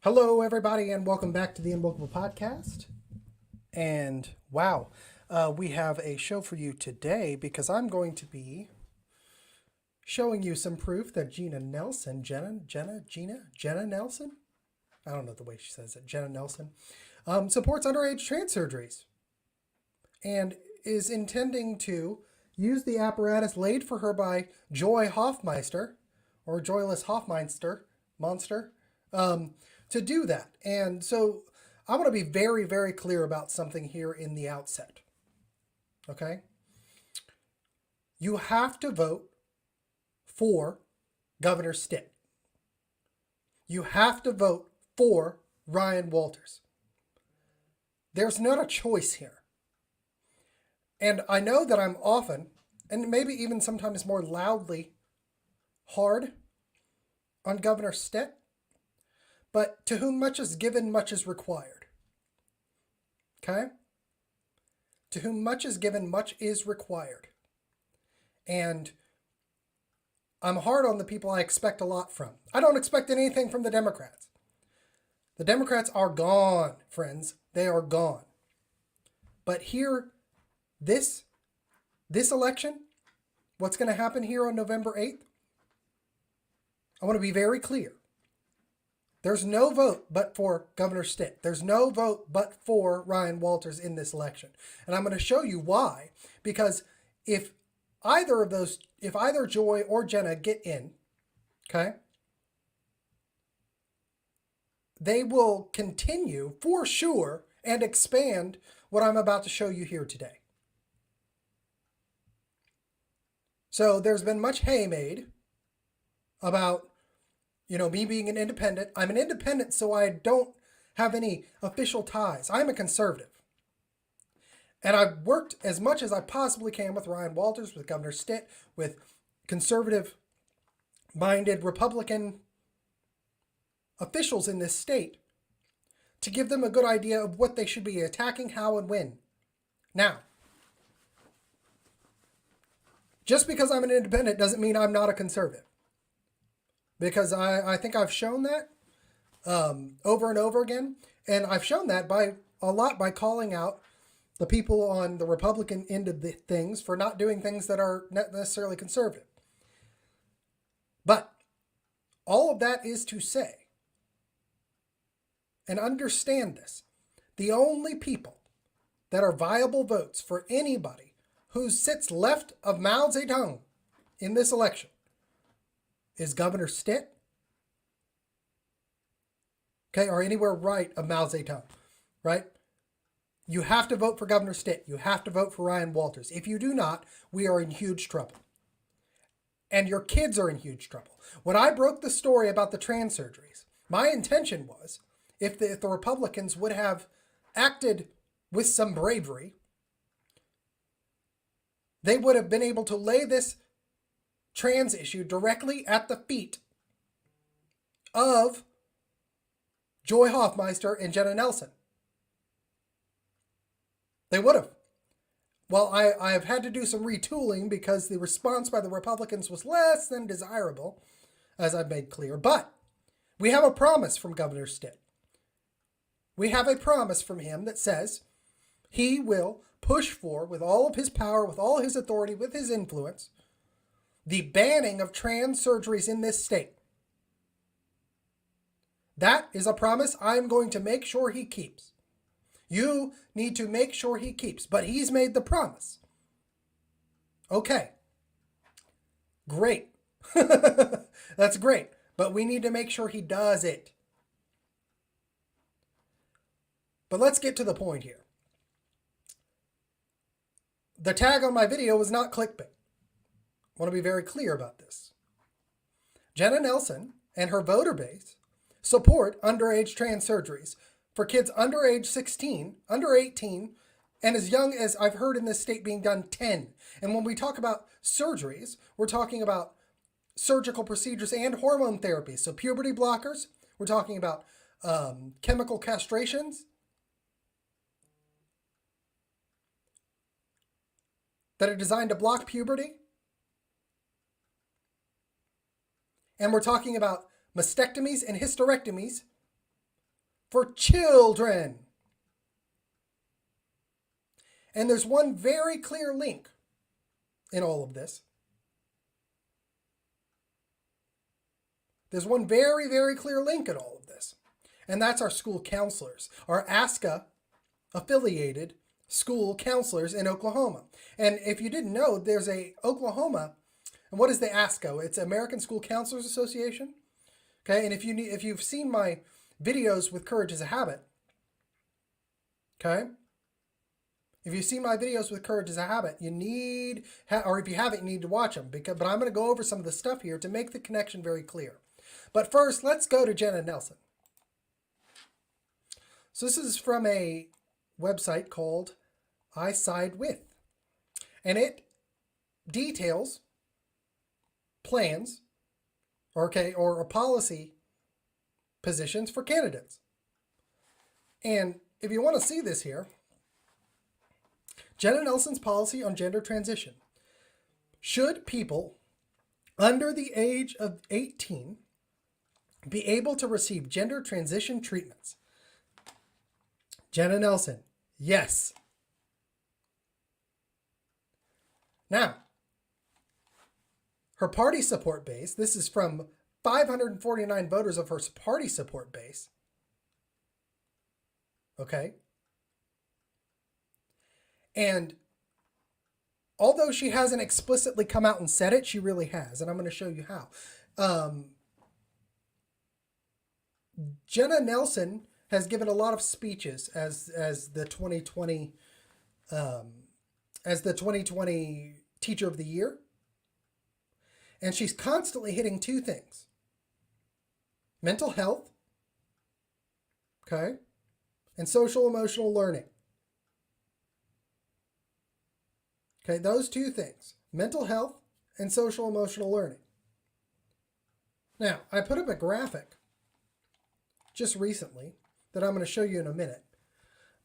Hello, everybody, and welcome back to the UnWokable podcast. And wow, we have a show for you today because I'm going to be showing you some proof that Jena Nelson? I don't know the way she says it, Jena Nelson, supports underage trans surgeries and is intending to use the apparatus laid for her by Joy Hoffmeister, or Joyless Hoffmeister, monster, to do that. And so I want to be very, very clear about something here in the outset. Okay? You have to vote for Governor Stitt. You have to vote for Ryan Walters. There's not a choice here. And I know that I'm often, and maybe even sometimes more loudly, hard on Governor Stitt. But to whom much is given, much is required. Okay? To whom much is given, much is required. And I'm hard on the people I expect a lot from. I don't expect anything from the Democrats. The Democrats are gone, friends. They are gone. But here, this election, what's going to happen here on November 8th, I want to be very clear. There's no vote but for Governor Stitt. There's no vote but for Ryan Walters in this election. And I'm going to show you why. Because if either Joy or Jena get in, okay, they will continue for sure and expand what I'm about to show you here today. So there's been much hay made about me being an independent. I'm an independent, so I don't have any official ties. I'm a conservative. And I've worked as much as I possibly can with Ryan Walters, with Governor Stitt, with conservative-minded Republican officials in this state to give them a good idea of what they should be attacking, how, and when. Now, just because I'm an independent doesn't mean I'm not a conservative. Because I think I've shown that over and over again. And I've shown that by calling out the people on the Republican end of the things for not doing things that are not necessarily conservative. But all of that is to say, and understand this, the only people that are viable votes for anybody who sits left of Mao Zedong in this election is Governor Stitt, okay, or anywhere right of Mao Zedong, right? You have to vote for Governor Stitt. You have to vote for Ryan Walters. If you do not, we are in huge trouble. And your kids are in huge trouble. When I broke the story about the trans surgeries, my intention was, if the Republicans would have acted with some bravery, they would have been able to lay this trans issue directly at the feet of Joy Hoffmeister and Jena Nelson. They would have. Well, I have had to do some retooling because the response by the Republicans was less than desirable, as I've made clear. But we have a promise from Governor Stitt. We have a promise from him that says he will push for, with all of his power, with all his authority, with his influence, the banning of trans surgeries in this state. That is a promise I'm going to make sure he keeps. You need to make sure he keeps, but he's made the promise. Okay. Great. That's great, but we need to make sure he does it. But let's get to the point here. The tag on my video was not clickbait. I want to be very clear about this. Jena Nelson and her voter base support underage trans surgeries for kids under age 16, under 18, and as young as I've heard in this state being done 10. And when we talk about surgeries, we're talking about surgical procedures and hormone therapy. So puberty blockers, we're talking about chemical castrations that are designed to block puberty. And we're talking about mastectomies and hysterectomies for children. And there's one very clear link in all of this. There's one very, very clear link in all of this. And that's our school counselors, our ASCA affiliated school counselors in Oklahoma. And if you didn't know, there's a Oklahoma, and what is the ASCA? It's American School Counselors Association. Okay, and if you've seen my videos with Courage is a Habit, okay, if you've seen my videos with Courage is a Habit, you need, or if you haven't, you need to watch them. But I'm going to go over some of the stuff here to make the connection very clear. But first, let's go to Jena Nelson. So this is from a website called I Side With, and it details plans, or policy positions for candidates. And if you want to see this here, Jena Nelson's policy on gender transition. Should people under the age of 18 be able to receive gender transition treatments? Jena Nelson, yes. Now, her party support base, this is from 549 voters of her party support base. Okay? And although she hasn't explicitly come out and said it, she really has. And I'm going to show you how. Jena Nelson has given a lot of speeches as the 2020 Teacher of the Year. And she's constantly hitting two things. Mental health, okay, and social emotional learning. Okay, those two things, mental health and social emotional learning. Now, I put up a graphic just recently that I'm going to show you in a minute,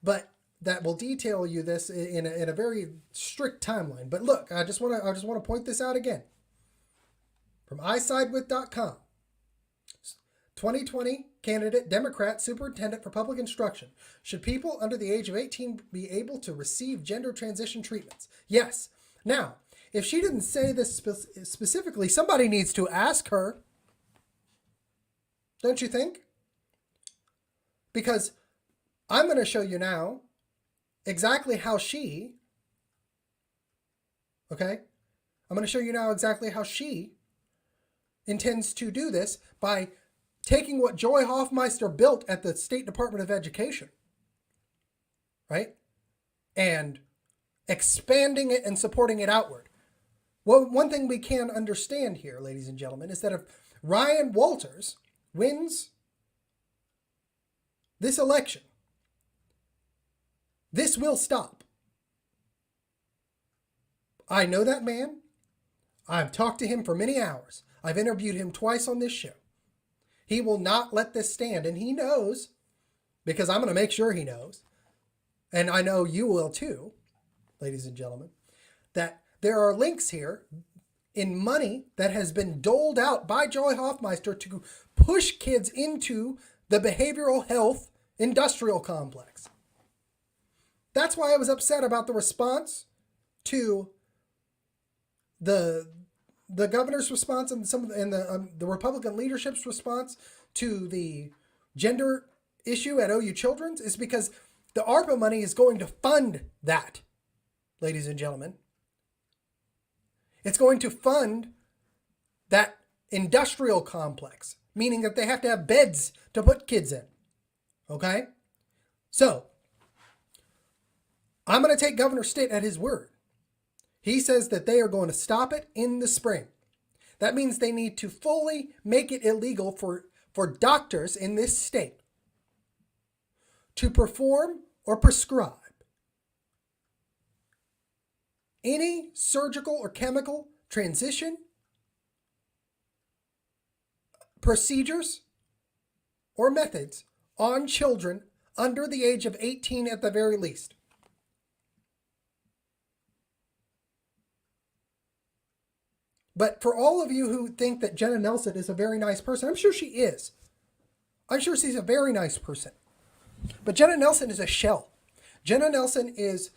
but that will detail you this in a very strict timeline. But look, I just want to point this out again. From isidewith.com. 2020 candidate, Democrat, Superintendent for Public Instruction. Should people under the age of 18 be able to receive gender transition treatments? Yes. Now, if she didn't say this specifically, somebody needs to ask her. Don't you think? Because I'm going to show you now exactly how she, okay? I'm going to show you now exactly how she intends to do this by taking what Joy Hoffmeister built at the State Department of Education, right? And expanding it and supporting it outward. Well, one thing we can understand here, ladies and gentlemen, is that if Ryan Walters wins this election, this will stop. I know that man. I've talked to him for many hours. I've interviewed him twice on this show. He will not let this stand, and he knows, because I'm going to make sure he knows, and I know you will too, ladies and gentlemen, that there are links here in money that has been doled out by Joy Hoffmeister to push kids into the behavioral health industrial complex. That's why I was upset about the response to the governor's response and the Republican leadership's response to the gender issue at OU Children's, is because the ARPA money is going to fund that, ladies and gentlemen. It's going to fund that industrial complex, meaning that they have to have beds to put kids in. Okay? So, I'm going to take Governor Stitt at his word. He says that they are going to stop it in the spring. That means they need to fully make it illegal for doctors in this state to perform or prescribe any surgical or chemical transition procedures or methods on children under the age of 18 at the very least. But for all of you who think that Jena Nelson is a very nice person, I'm sure she is. I'm sure she's a very nice person. But Jena Nelson is a shell. Jena Nelson is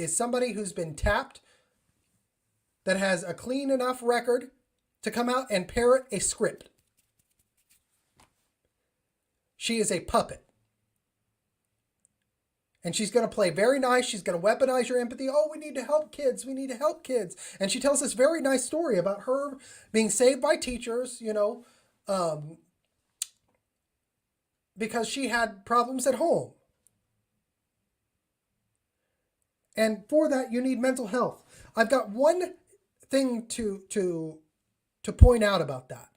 somebody who's been tapped, that has a clean enough record to come out and parrot a script. She is a puppet. And she's going to play very nice. She's going to weaponize your empathy. Oh, we need to help kids. We need to help kids. And she tells this very nice story about her being saved by teachers, because she had problems at home. And for that, you need mental health. I've got one thing to point out about that.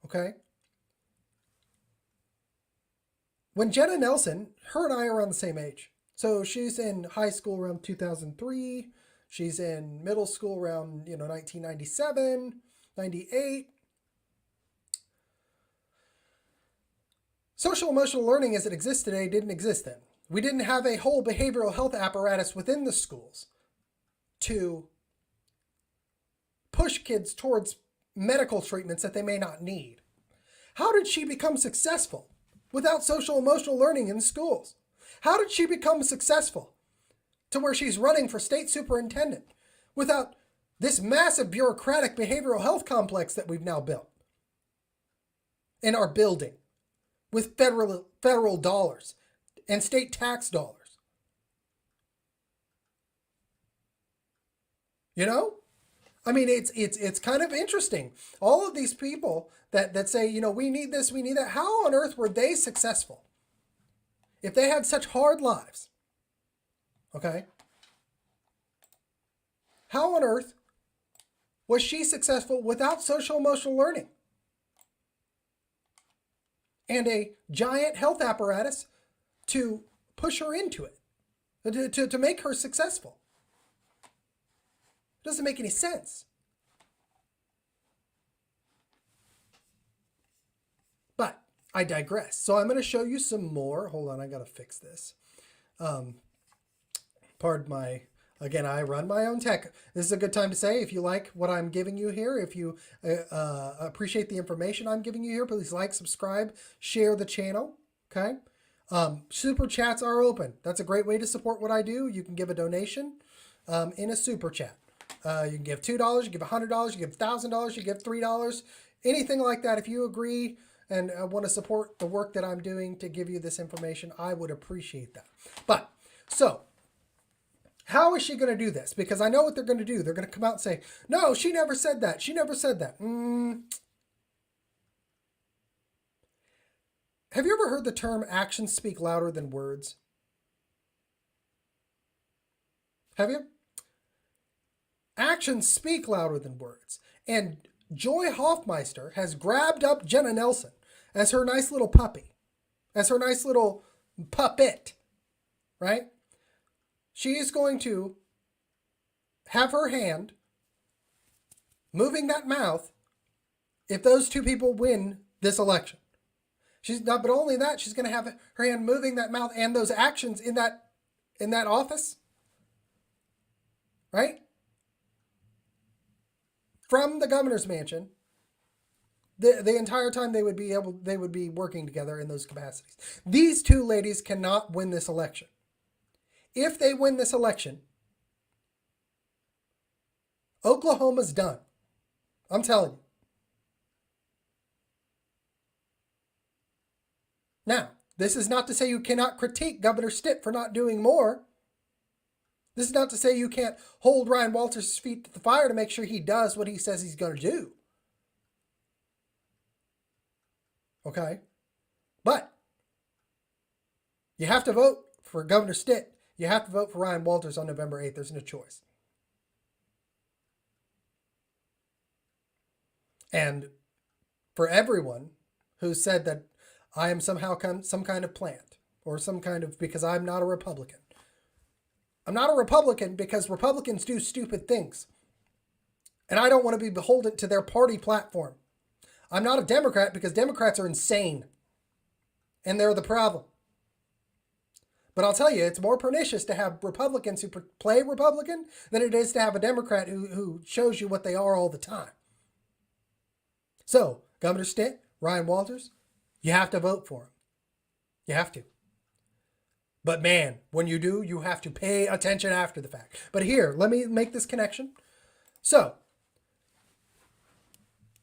Okay? When Jena Nelson, her and I are around the same age. So she's in high school around 2003. She's in middle school around, 1997, 98. Social emotional learning as it exists today didn't exist then. We didn't have a whole behavioral health apparatus within the schools to push kids towards medical treatments that they may not need. How did she become successful without social emotional learning in schools? How did she become successful to where she's running for state superintendent without this massive bureaucratic behavioral health complex that we've now built in our building with federal dollars and state tax dollars? I mean, it's kind of interesting. All of these people that say, we need this, we need that. How on earth were they successful if they had such hard lives? Okay? How on earth was she successful without social emotional learning and a giant health apparatus to push her into it, to make her successful? It doesn't make any sense. But I digress. So I'm going to show you some more. Hold on, I got to fix this. Pardon my... Again, I run my own tech. This is a good time to say, if you like what I'm giving you here, if you appreciate the information I'm giving you here, please like, subscribe, share the channel, okay? Super chats are open. That's a great way to support what I do. You can give a donation in a super chat. You can give $2, you give $100, you give $1,000, you give $3, anything like that. If you agree and want to support the work that I'm doing to give you this information, I would appreciate that. But, so... how is she going to do this? Because I know what they're going to do. They're going to come out and say, no, she never said that. She never said that. Have you ever heard the term actions speak louder than words? Have you? Actions speak louder than words. And Joy Hoffmeister has grabbed up Jena Nelson as her nice little puppy, as her nice little puppet, right? She is going to have her hand moving that mouth if those two people win this election. She's not, but only that, she's going to have her hand moving that mouth and those actions in that office, right? From the governor's mansion, the entire time they would be working together in those capacities. These two ladies cannot win this election. If they win this election, Oklahoma's done. I'm telling you. Now, this is not to say you cannot critique Governor Stitt for not doing more. This is not to say you can't hold Ryan Walters' feet to the fire to make sure he does what he says he's going to do. Okay? But you have to vote for Governor Stitt. You have to vote for Ryan Walters on November 8th. There's no choice. And for everyone who said that I am somehow some kind of plant or some kind of, because I'm not a Republican. I'm not a Republican because Republicans do stupid things. And I don't want to be beholden to their party platform. I'm not a Democrat because Democrats are insane. And they're the problem. But I'll tell you, it's more pernicious to have Republicans who play Republican than it is to have a Democrat who shows you what they are all the time. So, Governor Stitt, Ryan Walters, you have to vote for him. You have to. But man, when you do, you have to pay attention after the fact. But here, let me make this connection. So,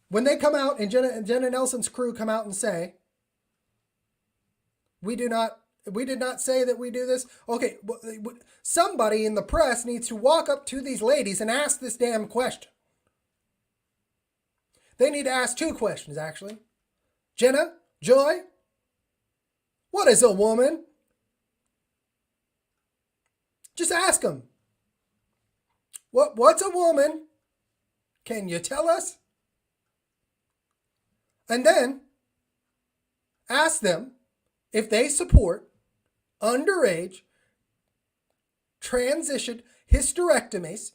when they come out and Jenna Nelson's crew come out and say, we did not say that we do this. Okay, somebody in the press needs to walk up to these ladies and ask this damn question. They need to ask two questions, actually. Jenna, Joy, what is a woman? Just ask them. What's a woman? Can you tell us? And then ask them if they support underage transition hysterectomies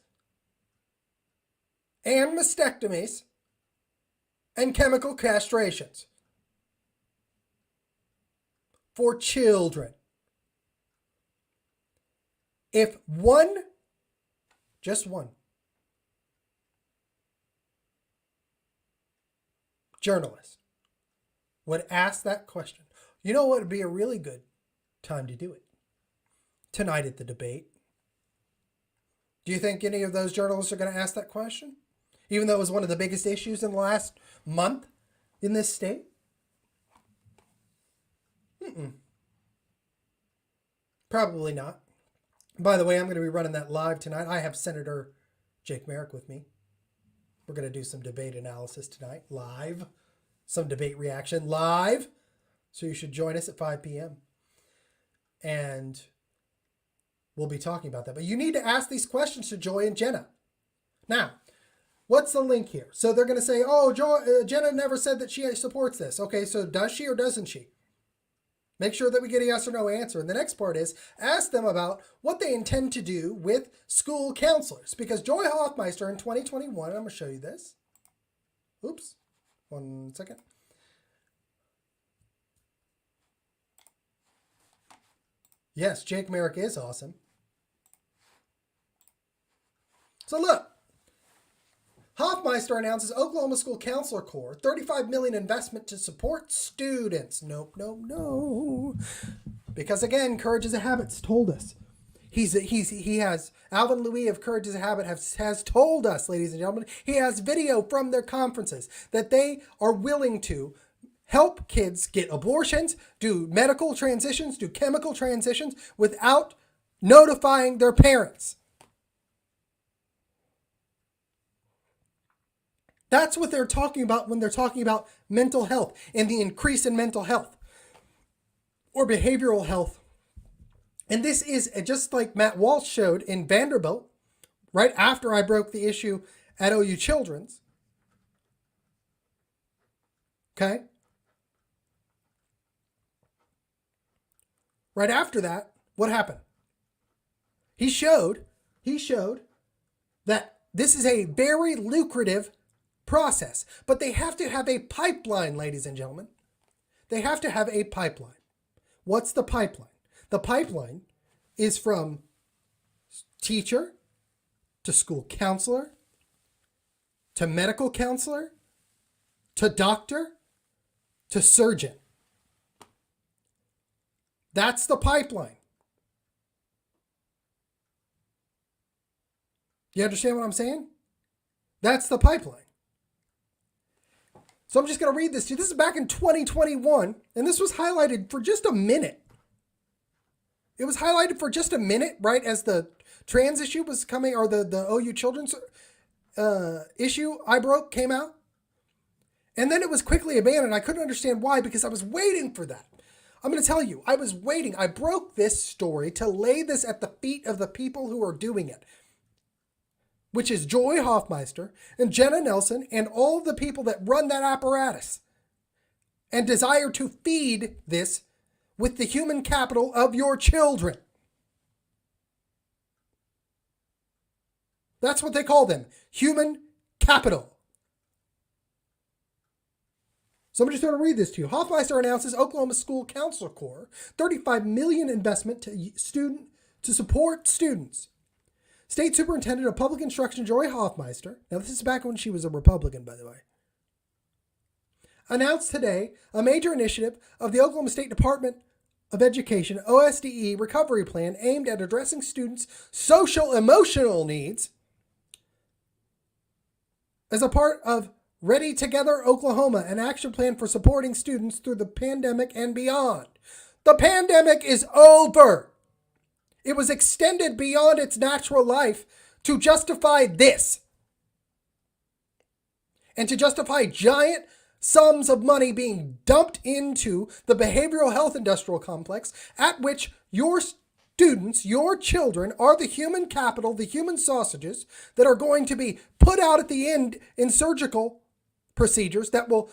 and mastectomies and chemical castrations for children. If just one journalist would ask that question, you know what would be a really good time to do it? Tonight at the debate. Do you think any of those journalists are going to ask that question? Even though it was one of the biggest issues in the last month in this state? Probably not. By the way, I'm going to be running that live tonight. I have Senator Jake Merrick with me. We're going to do some debate analysis tonight, live. Some debate reaction, live. So you should join us at 5 p.m. And we'll be talking about that. But you need to ask these questions to Joy and Jenna. Now, what's the link here? So they're going to say, oh, Jenna never said that she supports this. Okay, so does she or doesn't she? Make sure that we get a yes or no answer. And the next part is ask them about what they intend to do with school counselors. Because Joy Hoffmeister in 2021, I'm going to show you this. Oops, 1 second. Yes, Jake Merrick is awesome. So look, Hoffmeister announces Oklahoma School Counselor Corps, $35 million investment to support students. Nope. Because again, Courage is a Habit's told us. He has Alvin Louis of Courage is a Habit has told us, ladies and gentlemen, he has video from their conferences that they are willing to help kids get abortions, do medical transitions, do chemical transitions without notifying their parents. That's what they're talking about when they're talking about mental health and the increase in mental health or behavioral health. And this is just like Matt Walsh showed in Vanderbilt, right after I broke the issue at OU Children's. Okay? Right after that, what happened? He showed that this is a very lucrative process, but they have to have a pipeline, ladies and gentlemen. They have to have a pipeline. What's the pipeline? The pipeline is from teacher to school counselor to medical counselor to doctor to surgeon. That's the pipeline. You understand what I'm saying? That's the pipeline. So I'm just going to read this to you. This is back in 2021, and this was highlighted for just a minute. It was highlighted for just a minute, right, as the trans issue was coming, or the OU Children's issue I broke came out. And then it was quickly abandoned. I couldn't understand why, because I was waiting for that. I'm going to tell you, I was waiting. I broke this story to lay this at the feet of the people who are doing it, which is Joy Hoffmeister and Jenna Nelson and all the people that run that apparatus and desire to feed this with the human capital of your children. That's what they call them, human capital. So I'm just going to read this to you. Hoffmeister announces Oklahoma School Counselor Corps, $35 million investment to support students. State Superintendent of Public Instruction Joy Hoffmeister, now this is back when she was a Republican, by the way, announced today a major initiative of the Oklahoma State Department of Education OSDE recovery plan aimed at addressing students' social emotional needs as a part of Ready Together Oklahoma, an action plan for supporting students through the pandemic and beyond. The pandemic is over. It was extended beyond its natural life to justify this. And to justify giant sums of money being dumped into the behavioral health industrial complex at which your students, your children, are the human capital, the human sausages that are going to be put out at the end in surgical procedures that will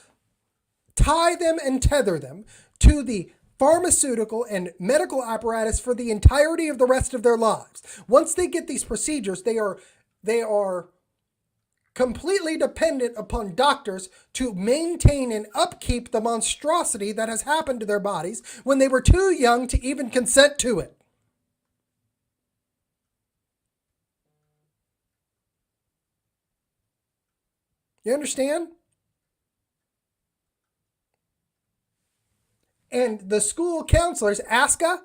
tie them and tether them to the pharmaceutical and medical apparatus for the entirety of the rest of their lives. Once they get these procedures, they are completely dependent upon doctors to maintain and upkeep the monstrosity that has happened to their bodies when they were too young to even consent to it. You understand? And the school counselors, ASCA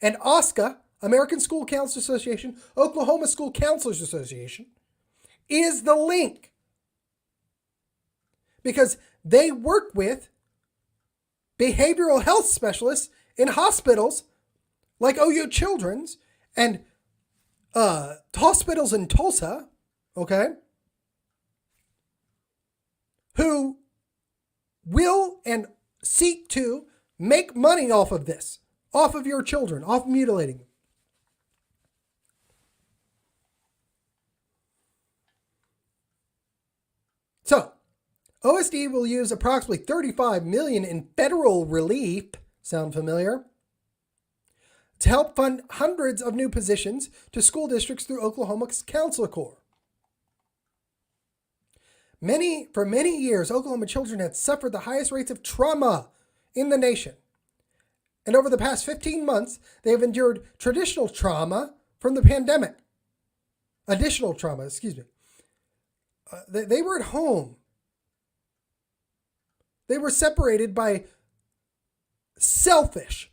and OSCA, American School Counselors Association, Oklahoma School Counselors Association, is the link. Because they work with behavioral health specialists in hospitals like OU Children's and hospitals in Tulsa, okay, who will and seek to make money off of this, off of your children, off mutilating them. So, OSD will use approximately $35 million in federal relief, sound familiar, to help fund hundreds of new positions to school districts through Oklahoma's Counselor Corps. For many years, Oklahoma children had suffered the highest rates of trauma in the nation. And over the past 15 months, they have endured traditional trauma from the pandemic. Additional trauma, excuse me. They were at home. They were separated by selfish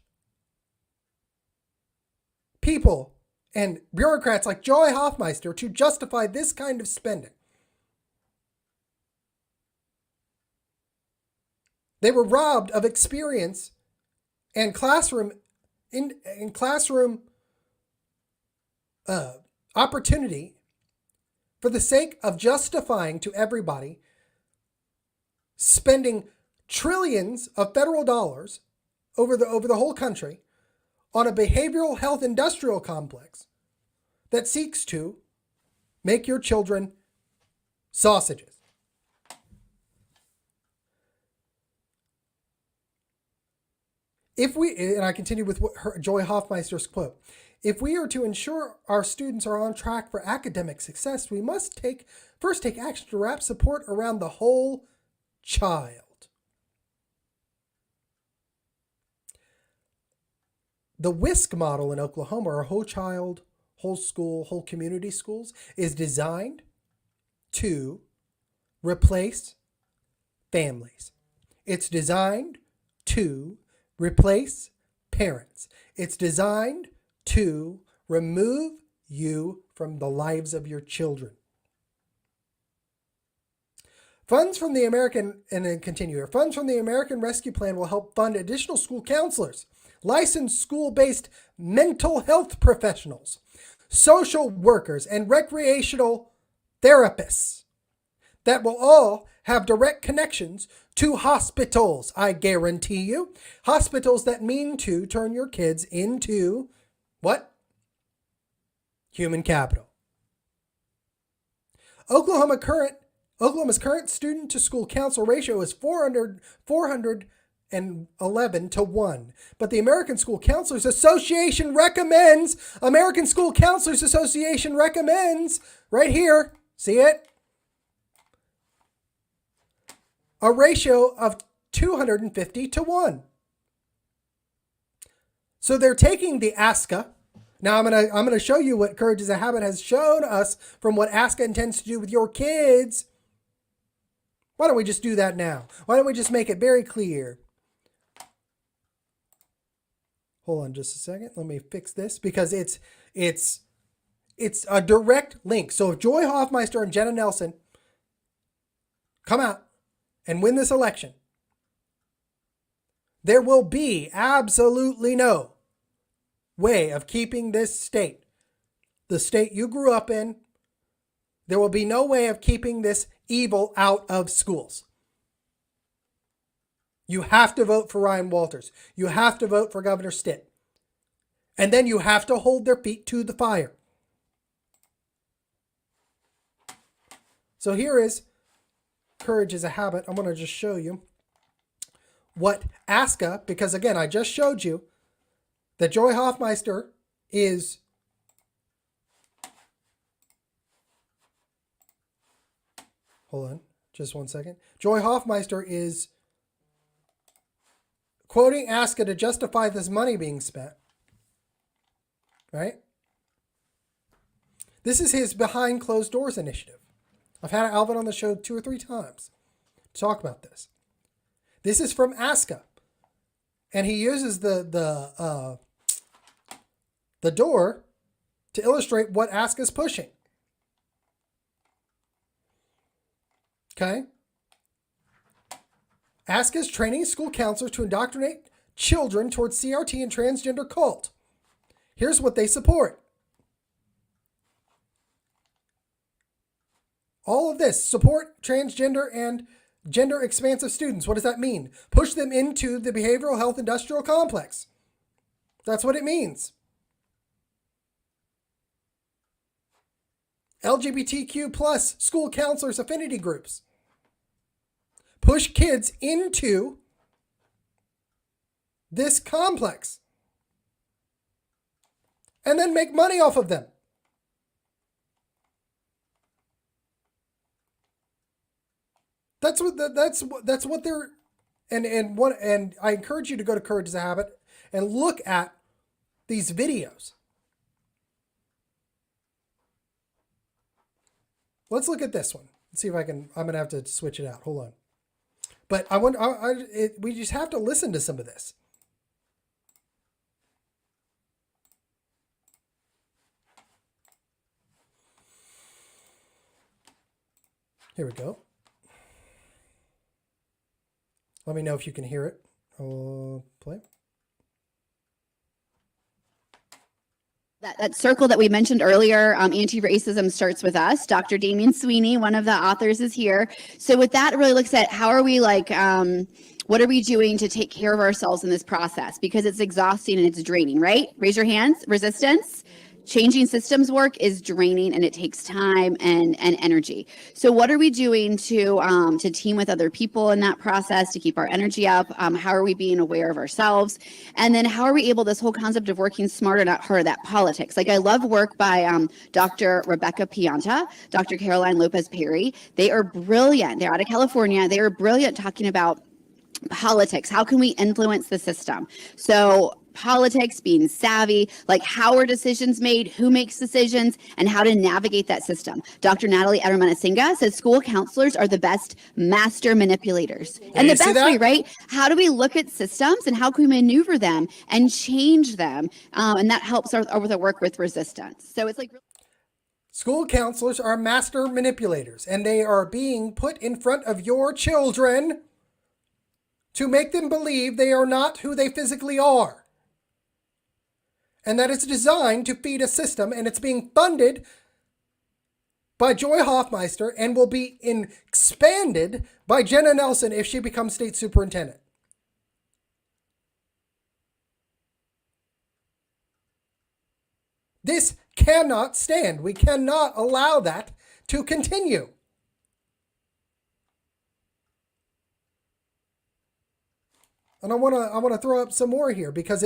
people and bureaucrats like Joy Hoffmeister to justify this kind of spending. They were robbed of experience and classroom opportunity for the sake of justifying to everybody spending trillions of federal dollars over the whole country on a behavioral health industrial complex that seeks to make your children sausages. And I continue with Joy Hoffmeister's quote, if we are to ensure our students are on track for academic success, we must first take action to wrap support around the whole child. The WISC model in Oklahoma, or whole child, whole school, whole community schools, is designed to replace families. It's designed to replace parents. It's designed to remove you from the lives of your children. Funds from the American Rescue Plan will help fund additional school counselors, licensed school-based mental health professionals, social workers, and recreational therapists that will all have direct connections to hospitals, I guarantee you. Hospitals that mean to turn your kids into what? Human capital. Oklahoma's current student-to-school counsel ratio is 411 to 1. But the American School Counselors Association recommends, right here, see it? A ratio of 250 to 1. So they're taking the ASCA. Now I'm gonna show you what Courage is a Habit has shown us from what ASCA intends to do with your kids. Why don't we just do that now? Why don't we just make it very clear? Hold on just a second. Let me fix this because it's a direct link. So if Joy Hoffmeister and Jena Nelson come out and win this election, there will be absolutely no way of keeping this state, the state you grew up in, there will be no way of keeping this evil out of schools. You have to vote for Ryan Walters. You have to vote for Governor Stitt. And then you have to hold their feet to the fire. So here is Courage is a Habit. I'm going to just show you what ASCA, because again, I just showed you that Joy Hoffmeister is hold on just one second. Joy Hoffmeister is quoting ASCA to justify this money being spent. Right? This is his behind closed doors initiative. I've had Alvin on the show 2 or 3 times to talk about this. This is from ASCA. And he uses the door to illustrate what ASCA is pushing. Okay? ASCA is training school counselors to indoctrinate children towards CRT and transgender cult. Here's what they support. All of this, support transgender and gender expansive students. What does that mean? Push them into the behavioral health industrial complex. That's what it means. LGBTQ plus school counselors affinity groups. Push kids into this complex. And then make money off of them. That's what they're and I encourage you to go to Courage is a Habit and look at these videos. Let's look at this one. Let's see if I can. I'm gonna have to switch it out. Hold on. But we just have to listen to some of this. Here we go. Let me know if you can hear it. I'll play. That circle that we mentioned earlier, anti-racism starts with us. Dr. Damian Sweeney, one of the authors, is here. So with that, it really looks at how are we what are we doing to take care of ourselves in this process? Because it's exhausting and it's draining, right? Raise your hands. Resistance. Changing systems work is draining and it takes time and energy. So what are we doing to team with other people in that process to keep our energy up? How are we being aware of ourselves? And then how are we able, this whole concept of working smarter, not harder, that politics. Like I love work by Dr. Rebecca Pianta, Dr. Caroline Lopez Perry. They are brilliant. They're out of California. They are brilliant talking about politics. How can we influence the system? So politics, being savvy, like how are decisions made, who makes decisions, and how to navigate that system. Dr. Natalie Eramanasinga says school counselors are the best master manipulators. And the best way, right? How do we look at systems and how can we maneuver them and change them? And that helps with our work with resistance. So it's like... School counselors are master manipulators, and they are being put in front of your children to make them believe they are not who they physically are. And that it's designed to feed a system, and it's being funded by Joy Hoffmeister and will be expanded by Jena Nelson if she becomes state superintendent. This cannot stand. We cannot allow that to continue. And I want to throw up some more here because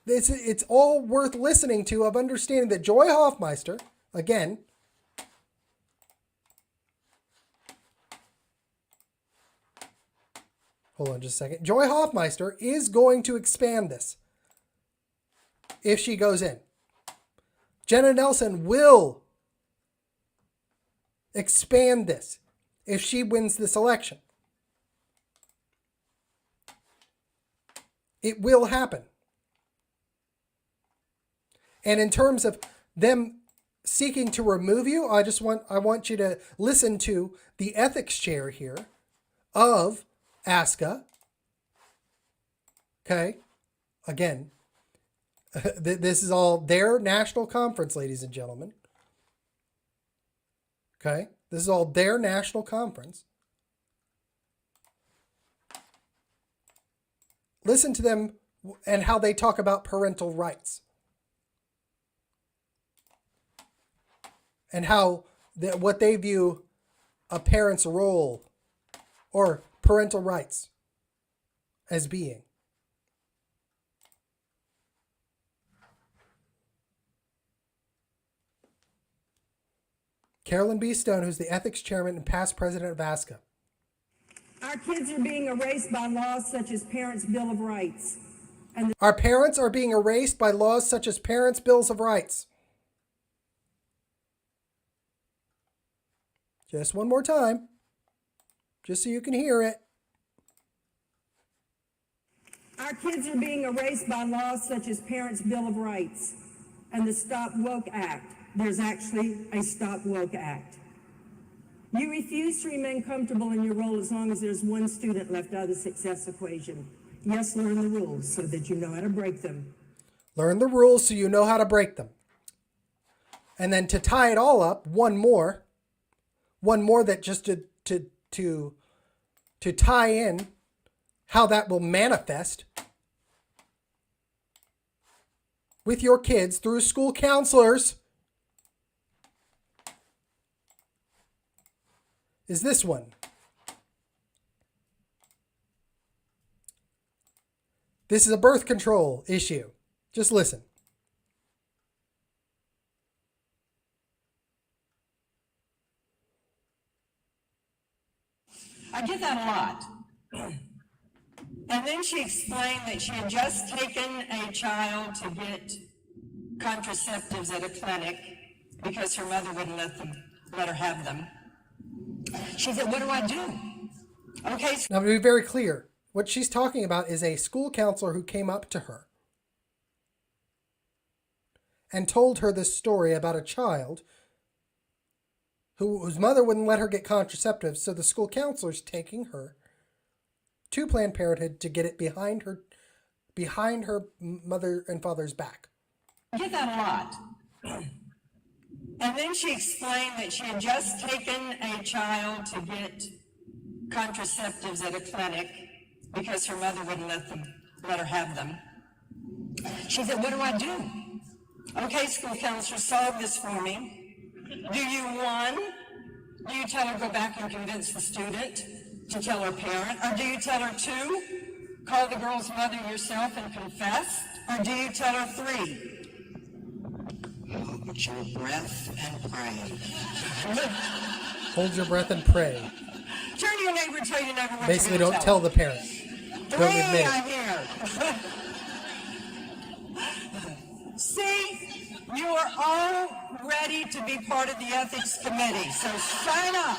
it's all worth listening to, of understanding that Joy Hoffmeister, again, hold on just a second. Joy Hoffmeister is going to expand this if she goes in. Jena Nelson will expand this if she wins this election. It will happen. And in terms of them seeking to remove you, I want you to listen to the ethics chair here of ASCA. Okay? Again, this is all their national conference, ladies and gentlemen. Okay? This is all their national conference. Listen to them and how they talk about parental rights. And how what they view a parent's role or parental rights as being. Carolyn B. Stone, who's the ethics chairman and past president of ASCA. Our kids are being erased by laws such as Parents' Bill of Rights. Our parents are being erased by laws such as Parents' Bills of Rights. Just one more time, just so you can hear it. Our kids are being erased by laws such as Parents' Bill of Rights and the Stop Woke Act. There's actually a Stop Woke Act. You refuse to remain comfortable in your role as long as there's one student left out of the success equation. Yes, learn the rules so that you know how to break them. Learn the rules so you know how to break them. And then to tie it all up, one more that just to tie in how that will manifest with your kids through school counselors is this one. This is a birth control issue. Just listen. I get that a lot. And then she explained that she had just taken a child to get contraceptives at a clinic because her mother wouldn't let her have them. She said, "What do I do?" Okay. Now, to be very clear, what she's talking about is a school counselor who came up to her and told her this story about a child whose mother wouldn't let her get contraceptives, so the school counselor's taking her to Planned Parenthood to get it behind her mother and father's back. I get that a lot. And then she explained that she had just taken a child to get contraceptives at a clinic because her mother wouldn't let her have them. She said, "What do I do?" Okay, school counselor, solve this for me. Do you tell her go back and convince the student to tell her parent? Or do you tell her 2, call the girl's mother yourself and confess? Or do you tell her 3, hold your breath and pray? Hold your breath and pray. Turn to your neighbor and tell your neighbor what Basically, you're don't tell the parent. 3, Don't admit it. I hear. See, you are all ready to be part of the ethics committee, so sign up.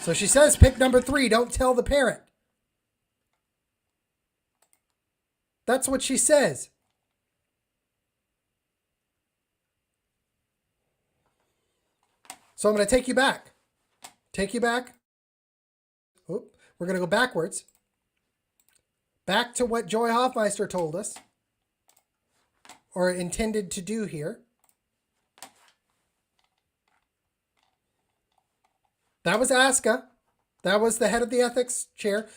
So she says, pick number 3, don't tell the parent. That's what she says. So I'm going to take you back. Oop, we're going to go backwards. Back to what Joy Hoffmeister told us, or intended to do here. That was ASCA. That was the head of the ethics chair.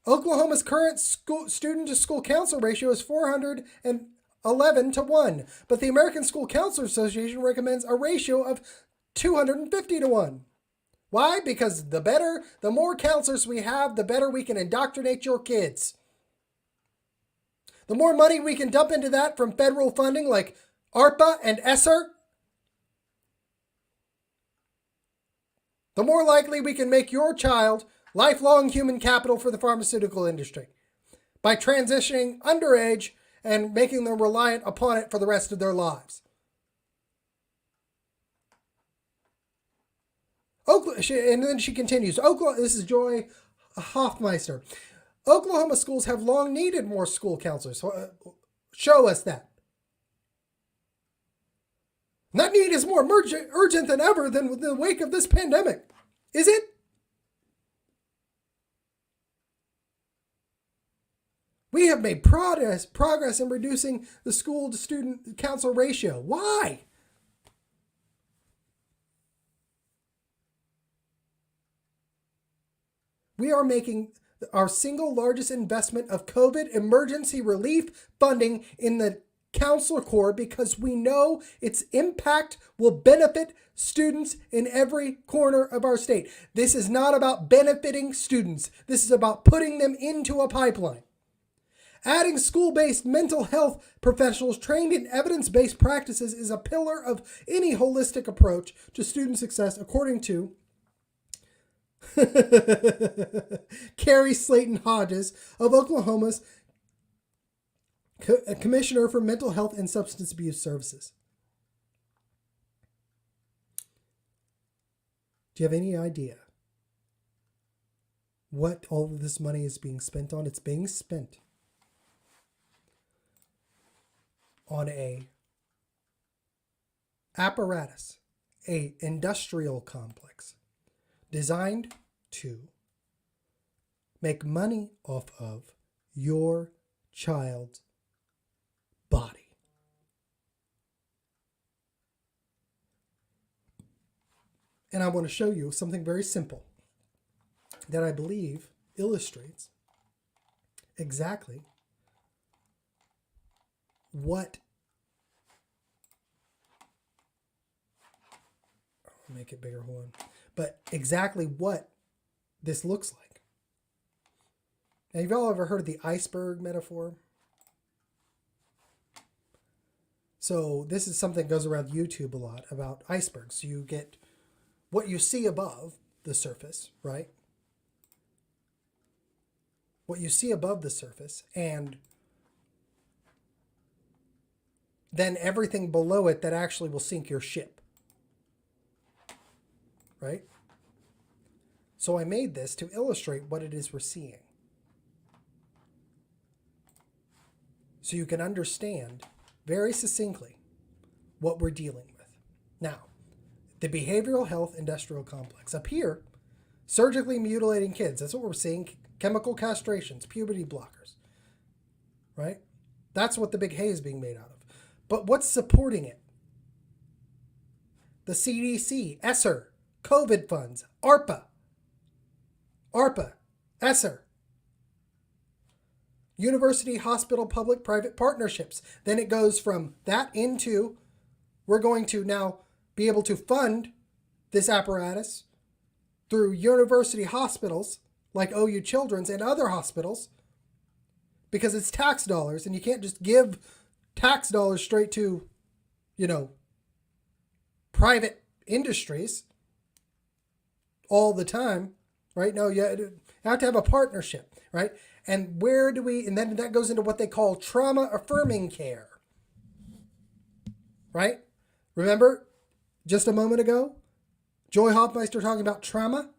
Oklahoma's current student-to-school council ratio is 411 to 1, but the American School Counselors Association recommends a ratio of 250 to 1. Why? Because the more counselors we have, the better we can indoctrinate your kids. The more money we can dump into that from federal funding like ARPA and ESSER, the more likely we can make your child lifelong human capital for the pharmaceutical industry by transitioning underage and making them reliant upon it for the rest of their lives. And then she continues, this is Joy Hoffmeister. Oklahoma schools have long needed more school counselors. Show us that. And that need is more urgent than ever than in the wake of this pandemic. Is it? We have made progress in reducing the school to student council ratio. Why? We are making our single largest investment of COVID emergency relief funding in the counselor corps because we know its impact will benefit students in every corner of our state. This is not about benefiting students. This is about putting them into a pipeline. Adding school-based mental health professionals trained in evidence-based practices is a pillar of any holistic approach to student success, according to Carrie Slayton Hodges of Oklahoma's Commissioner for Mental Health and Substance Abuse Services. Do you have any idea what all of this money is being spent on? It's being spent on a apparatus, a industrial complex designed to make money off of your child's body. And I want to show you something very simple that I believe illustrates exactly what, I'll make it bigger, hold on, but exactly what this looks like. Now, have y'all ever heard of the iceberg metaphor? So this is something that goes around YouTube a lot about icebergs. So you get what you see above the surface, right? What you see above the surface, and then everything below it that actually will sink your ship, right? So I made this to illustrate what it is we're seeing, so you can understand very succinctly what we're dealing with. Now, the behavioral health industrial complex. Up here, surgically mutilating kids. That's what we're seeing. Chemical castrations, puberty blockers, right? That's what the big hay is being made out of. But what's supporting it? The CDC, ESSER, COVID funds, ARPA, ESSER, university, hospital, public-private partnerships. Then it goes from that into, we're going to now be able to fund this apparatus through university hospitals like OU Children's and other hospitals, because it's tax dollars, and you can't just give tax dollars straight to, private industries all the time, right? No, you have to have a partnership, right? And and then that goes into what they call trauma-affirming care, right? Remember just a moment ago, Joy Hoffmeister talking about trauma?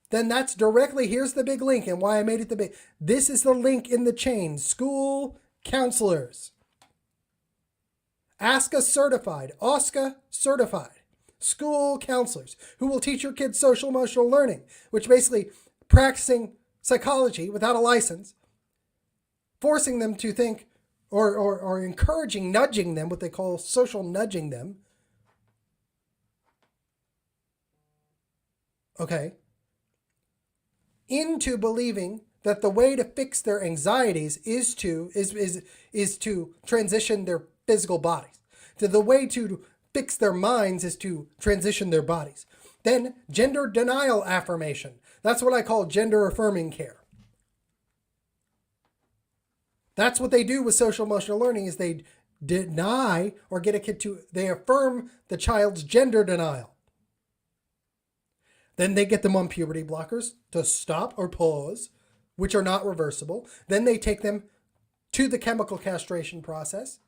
Then that's directly, here's the big link and why I made it the big. This is the link in the chain. School counselors. OSCA certified school counselors who will teach your kids social emotional learning, which basically practicing psychology without a license, forcing them to think or encouraging, nudging them, what they call social nudging them. Okay. Into believing that the way to fix their anxieties is to transition their physical bodies. The way to fix their minds is to transition their bodies. Then gender denial affirmation. That's what I call gender affirming care. That's what they do with social emotional learning, is they deny or get a kid to, they affirm the child's gender denial. Then they get them on puberty blockers to stop or pause, which are not reversible. Then they take them to the chemical castration process.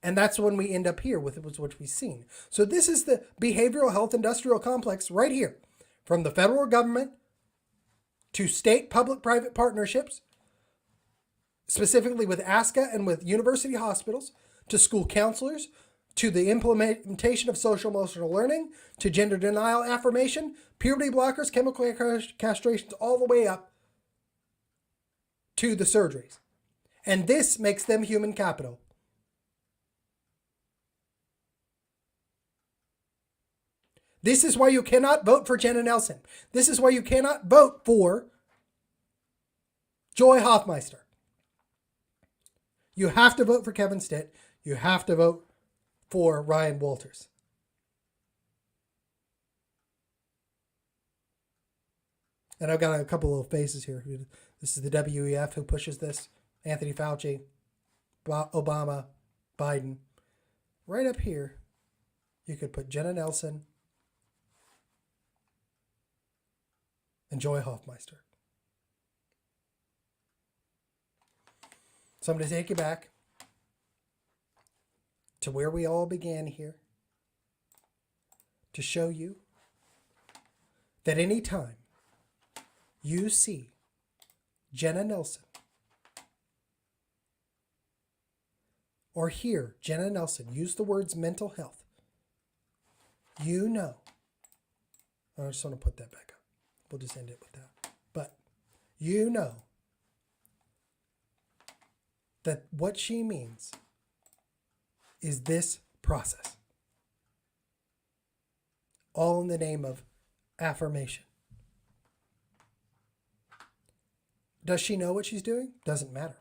And that's when we end up here with what we've seen. So this is the behavioral health industrial complex right here. from the federal government to state public-private partnerships, specifically with ASCA and with university hospitals, to school counselors, to the implementation of social-emotional learning, to gender denial affirmation, puberty blockers, chemical castrations, all the way up to the surgeries. And this makes them human capital. This is why you cannot vote for Jena Nelson. This is why you cannot vote for Joy Hoffmeister. You have to vote for Kevin Stitt. You have to vote for Ryan Walters. And I've got a couple of faces here. This is the WEF who pushes this. Anthony Fauci, Obama, Biden. Right up here, you could put Jena Nelson and Joy Hoffmeister. So I'm going to take you back to where we all began here to show you that anytime you see Jena Nelson or hear Jena Nelson use the words mental health, you know, I just want to put that back up. We'll just end it with that. But you know that what she means is this process. All in the name of affirmation. Does she know what she's doing? Doesn't matter.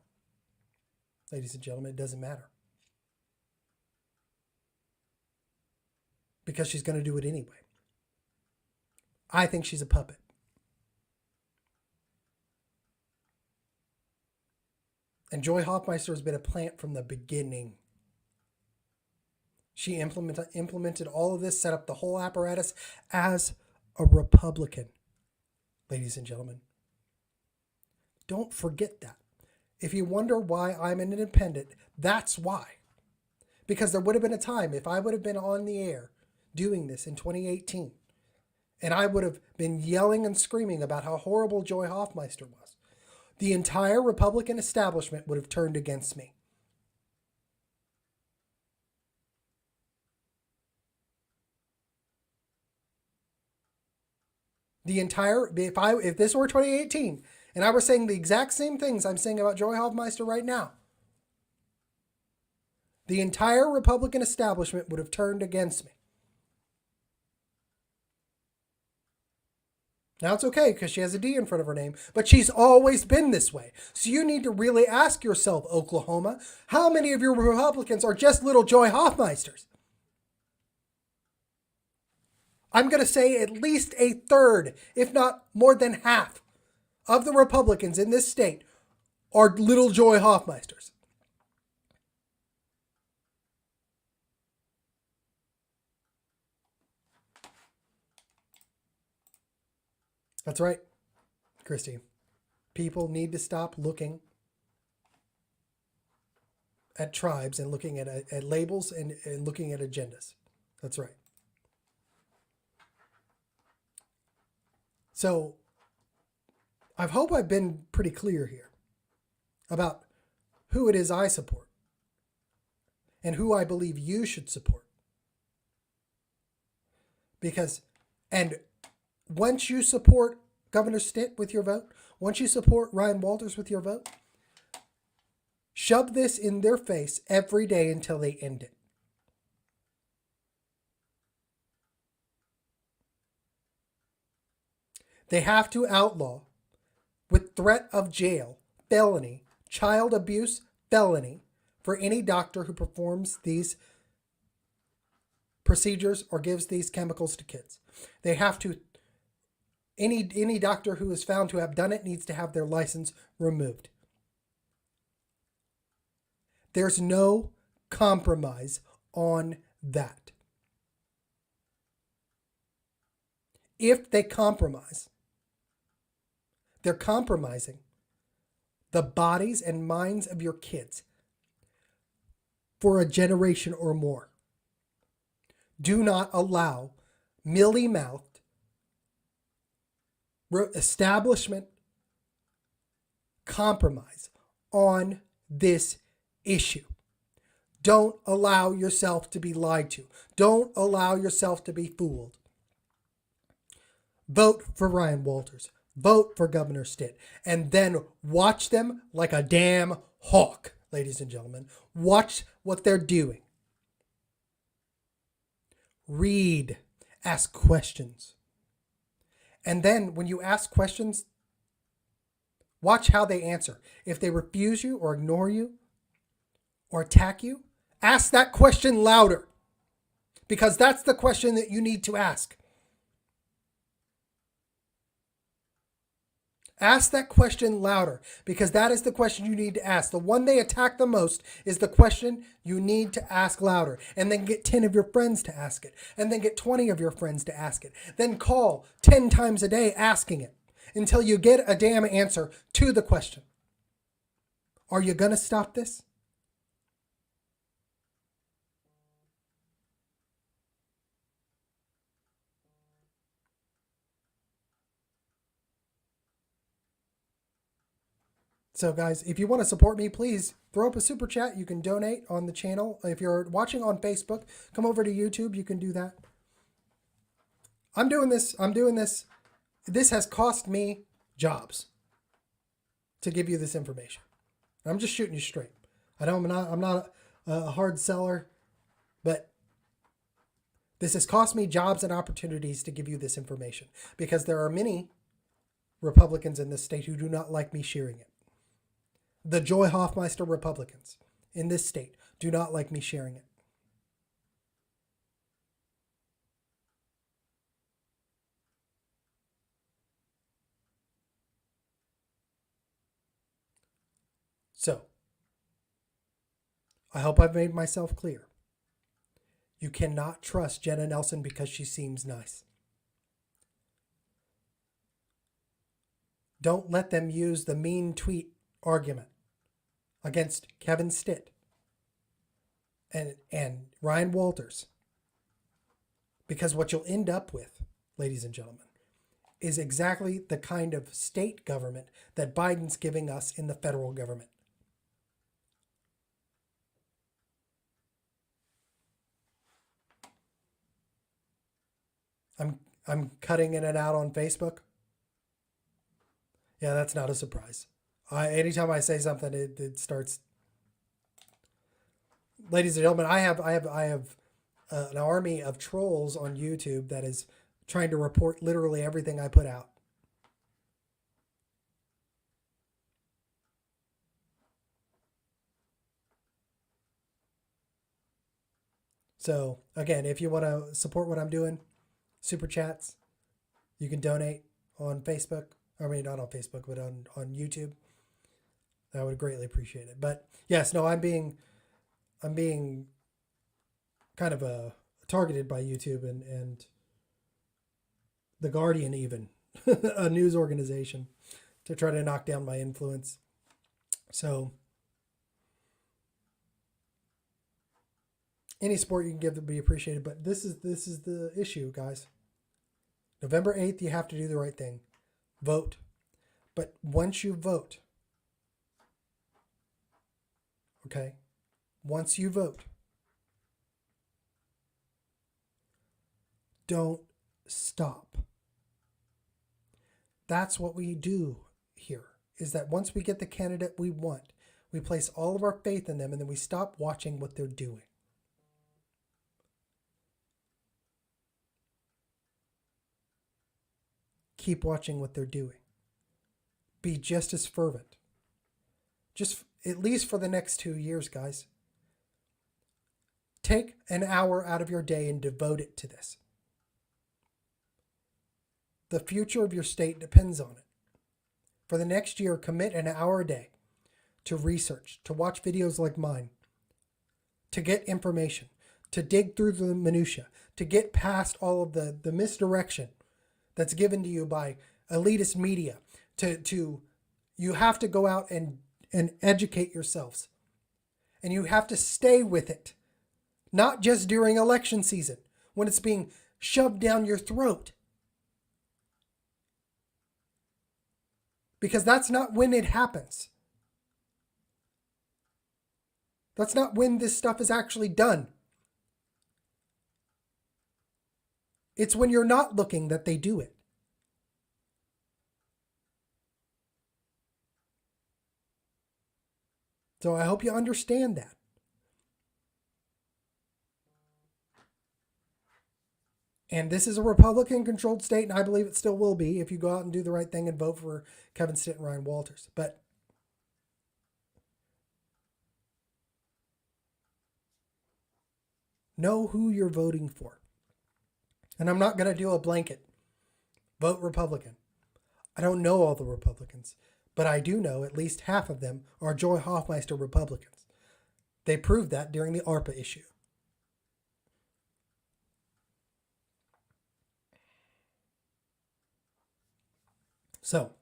Ladies and gentlemen, it doesn't matter. Because she's going to do it anyway. I think she's a puppet. And Joy Hoffmeister has been a plant from the beginning. She implemented all of this, set up the whole apparatus as a Republican, ladies and gentlemen. Don't forget that. If you wonder why I'm an independent, that's why. Because there would have been a time, if I would have been on the air doing this in 2018, and I would have been yelling and screaming about how horrible Joy Hoffmeister was, the entire Republican establishment would have turned against me. If this were 2018 and I were saying the exact same things I'm saying about Joy Hoffmeister right now, the entire Republican establishment would have turned against me. Now it's okay because she has a D in front of her name, but she's always been this way. So you need to really ask yourself, Oklahoma, how many of your Republicans are just little Joy Hoffmeisters? I'm going to say at least a third, if not more than half, of the Republicans in this state are little Joy Hoffmeisters. That's right, Christy. People need to stop looking at tribes and looking at labels and looking at agendas. That's right. So I hope I've been pretty clear here about who it is I support and who I believe you should support. And once you support Governor Stitt with your vote, once you support Ryan Walters with your vote, shove this in their face every day until they end it. They have to outlaw, with threat of jail, felony, child abuse, felony, for any doctor who performs these procedures or gives these chemicals to kids. They have to, any doctor who is found to have done it needs to have their license removed. There's no compromise on that. If they compromise, they're compromising the bodies and minds of your kids for a generation or more. Do not allow mealy-mouthed, establishment compromise on this issue. Don't allow yourself to be lied to. Don't allow yourself to be fooled. Vote for Ryan Walters. Vote for Governor Stitt. And then watch them like a damn hawk, ladies and gentlemen. Watch what they're doing. Read. Ask questions. And then when you ask questions, watch how they answer. If they refuse you or ignore you or attack you, ask that question louder, because that's the question that you need to ask. Ask that question louder, because that is the question you need to ask. The one they attack the most is the question you need to ask louder. And then get 10 of your friends to ask it. And then get 20 of your friends to ask it. Then call 10 times a day asking it until you get a damn answer to the question. Are you going to stop this? So guys, if you want to support me, please throw up a super chat. You can donate on the channel. If you're watching on Facebook, come over to YouTube. You can do that. I'm doing this. This has cost me jobs to give you this information. I'm just shooting you straight. I know I'm not a hard seller, but this has cost me jobs and opportunities to give you this information, because there are many Republicans in this state who do not like me sharing it. The Joy Hoffmeister Republicans in this state do not like me sharing it. So, I hope I've made myself clear. You cannot trust Jena Nelson because she seems nice. Don't let them use the mean tweet argument against Kevin Stitt and Ryan Walters. Because what you'll end up with, ladies and gentlemen, is exactly the kind of state government that Biden's giving us in the federal government. I'm cutting in and out on Facebook. Yeah, that's not a surprise. Anytime I say something, it starts. Ladies and gentlemen, I have an army of trolls on YouTube that is trying to report literally everything I put out. So again, if you want to support what I'm doing, super chats, you can donate on Facebook. I mean, not on Facebook, but on YouTube. I would greatly appreciate it. But yes, no, I'm being kind of targeted by YouTube and The Guardian, even a news organization, to try to knock down my influence. So any support you can give would be appreciated. But this is the issue, guys. November 8th, you have to do the right thing. Vote. But once you vote, okay, once you vote, don't stop. That's what we do here, is that once we get the candidate we want, we place all of our faith in them, and then we stop watching what they're doing. Keep watching what they're doing. Be just as fervent. Just at least for the next 2 years, guys. Take an hour out of your day and devote it to this. The future of your state depends on it. For the next year, commit an hour a day to research, to watch videos like mine, to get information, to dig through the minutia, to get past all of the misdirection that's given to you by elitist media. You have to go out and educate yourselves. And you have to stay with it. Not just during election season, when it's being shoved down your throat. because that's not when it happens. That's not when this stuff is actually done. It's when you're not looking that they do it. So I hope you understand that. And this is a Republican-controlled state, and I believe it still will be if you go out and do the right thing and vote for Kevin Stitt and Ryan Walters. But know who you're voting for. And I'm not going to do a blanket vote Republican. I don't know all the Republicans, but I do know at least half of them are Joy Hoffmeister Republicans. They proved that during the ARPA issue. So,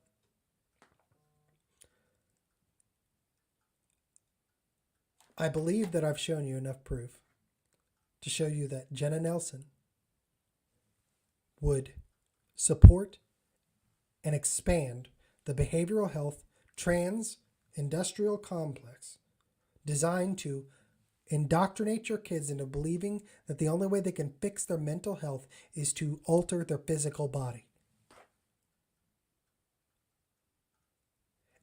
I believe that I've shown you enough proof to show you that Jena Nelson would support and expand the behavioral health trans industrial complex designed to indoctrinate your kids into believing that the only way they can fix their mental health is to alter their physical body.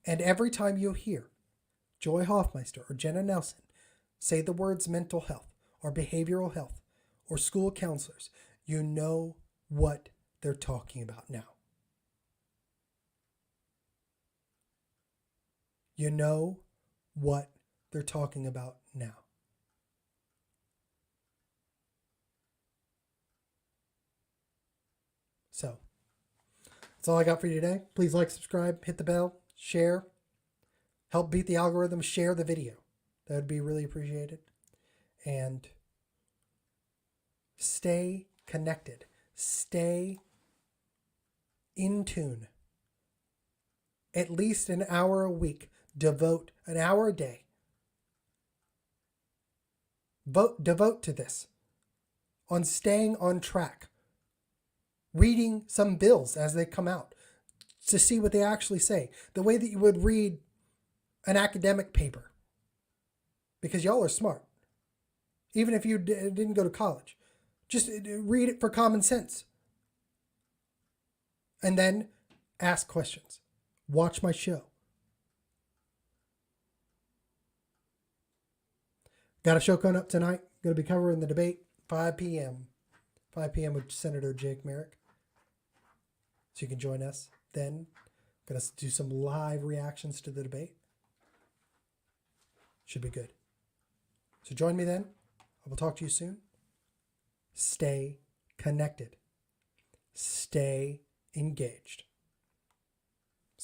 And every time you hear Joy Hoffmeister or Jena Nelson say the words mental health or behavioral health or school counselors, you know what they're talking about now. You know what they're talking about now. So, that's all I got for you today. Please like, subscribe, hit the bell, share, help beat the algorithm, share the video. That would be really appreciated. And stay connected. Stay in tune. At least an hour a week. Devote an hour a day. Devote to this. On staying on track. Reading some bills as they come out to see what they actually say. The way that you would read an academic paper. Because y'all are smart. Even if you didn't go to college. Just read it for common sense. And then ask questions. Watch my show. Got a show coming up tonight. Going to be covering the debate, 5 p.m. 5 p.m. with Senator Jake Merrick. So you can join us then. Going to do some live reactions to the debate. Should be good. So join me then. I will talk to you soon. Stay connected. Stay engaged.